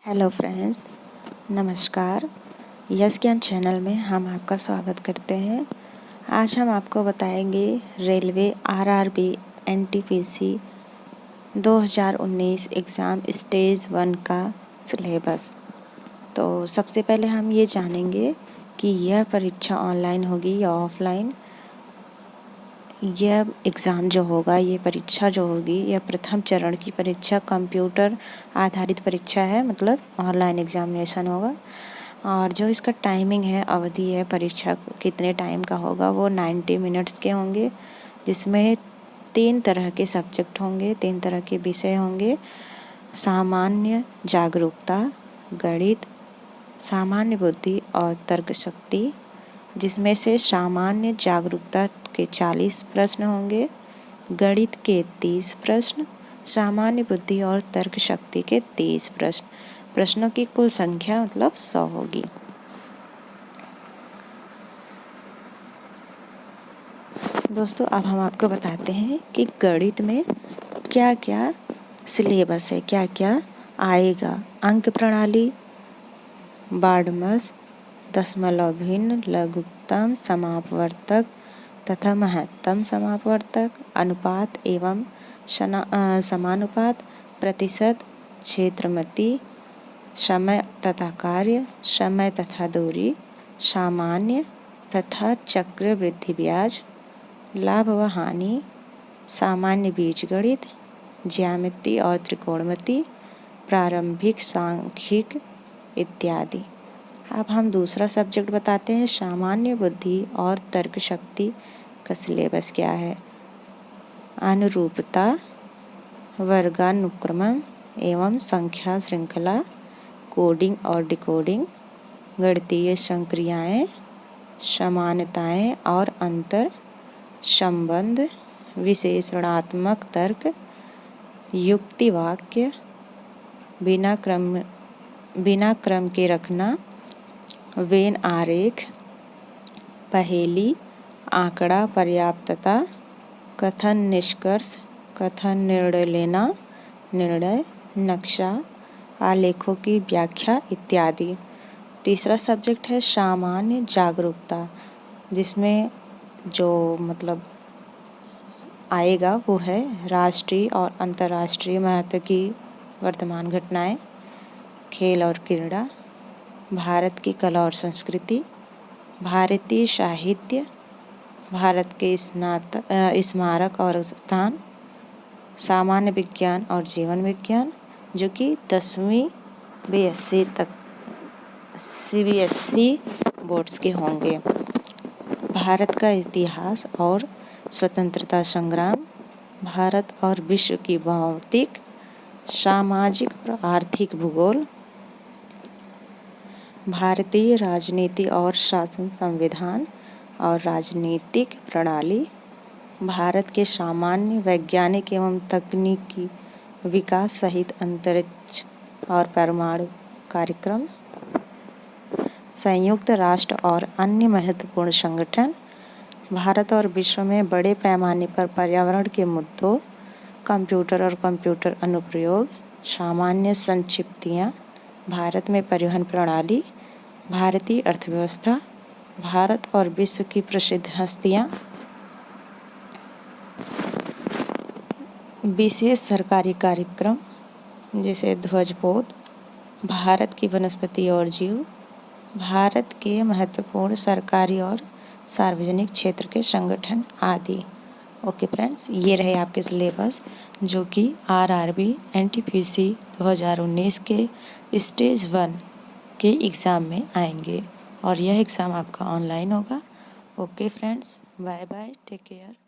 Hello friends, नमस्कार। Yes ज्ञान channel में हम आपका स्वागत करते हैं। आज हम आपको बताएंगे railway RRB NTPC 2019 exam stage 1 का सिलेबस। तो सबसे पहले हम ये जानेंगे कि यह परीक्षा ऑनलाइन होगी या ऑफलाइन। यह एग्ज़ाम जो होगा, ये परीक्षा जो होगी, यह प्रथम चरण की परीक्षा कंप्यूटर आधारित परीक्षा है, मतलब ऑनलाइन एग्ज़ामिनेशन होगा। और जो इसका टाइमिंग है, अवधि है, परीक्षा कितने टाइम का होगा, वो 90 मिनट्स के होंगे, जिसमें 3 तरह के सब्जेक्ट होंगे, 3 तरह के विषय होंगे। सामान्य जागरूकता, गणित, सामान्य बुद्धि और तर्क शक्ति, जिसमें से सामान्य जागरूकता के 40 प्रश्न होंगे, गणित के 30 प्रश्न, सामान्य बुद्धि और तर्क शक्ति के 30 प्रश्न। प्रश्नों की कुल संख्या मतलब 100 होगी। दोस्तों, अब हम आपको बताते हैं कि गणित में क्या क्या सिलेबस है, क्या क्या आएगा। अंक प्रणाली, बाडमस, दशमलव भिन्न, लघुत्तम, समापवर्तक तथा महत्तम समापवर्तक, अनुपात एवं समानुपात, प्रतिशत, क्षेत्रमति, समय तथा कार्य, समय तथा दूरी, सामान्य तथा चक्रवृद्धि ब्याज, लाभ व हानि, सामान्य बीजगणित, ज्यामिति और त्रिकोणमिति, प्रारंभिक सांख्यिक इत्यादि। अब हम दूसरा सब्जेक्ट बताते हैं, सामान्य बुद्धि और तर्क शक्ति का सिलेबस क्या है। अनुरूपता, वर्गानुक्रम एवं संख्या श्रृंखला, कोडिंग और डिकोडिंग, गणितीय संक्रियाएं, समानताएं और अंतर, संबंध, विशेषणात्मक तर्क, युक्ति वाक्य, बिना क्रम के रखना, वेन आरेख, पहेली, आंकड़ा पर्याप्तता, कथन निष्कर्ष, कथन निर्णय लेना, निर्णय, नक्शा, आलेखों की व्याख्या इत्यादि। तीसरा सब्जेक्ट है सामान्य जागरूकता, जिसमें जो मतलब आएगा वो है राष्ट्रीय और अंतर्राष्ट्रीय महत्व की वर्तमान घटनाएं, खेल और क्रीड़ा, भारत की कला और संस्कृति, भारतीय साहित्य, भारत के स्मारक और स्थान, सामान्य विज्ञान और जीवन विज्ञान, जो कि 10वीं बीएससी तक सीबीएसई बोर्ड्स के होंगे। भारत का इतिहास और स्वतंत्रता संग्राम, भारत और विश्व की भौतिक, सामाजिक और आर्थिक भूगोल, भारतीय राजनीति और शासन, संविधान और राजनीतिक प्रणाली, भारत के सामान्य वैज्ञानिक एवं तकनीकी विकास सहित अंतरिक्ष और परमाणु कार्यक्रम, संयुक्त राष्ट्र और अन्य महत्वपूर्ण संगठन, भारत और विश्व में बड़े पैमाने पर पर्यावरण के मुद्दों, कंप्यूटर और कंप्यूटर अनुप्रयोग, सामान्य संक्षिप्तियाँ, भारत में परिवहन प्रणाली, भारतीय अर्थव्यवस्था, भारत और विश्व की प्रसिद्ध हस्तियाँ, विशेष सरकारी कार्यक्रम जैसे ध्वजपोत, भारत की वनस्पति और जीव, भारत के महत्वपूर्ण सरकारी और सार्वजनिक क्षेत्र के संगठन आदि। ओके फ्रेंड्स, ये रहे आपके सिलेबस जो कि आरआरबी एनटीपीसी 2019 के स्टेज 1 के एग्ज़ाम में आएंगे और यह एग्ज़ाम आपका ऑनलाइन होगा। Okay friends, bye bye, take care.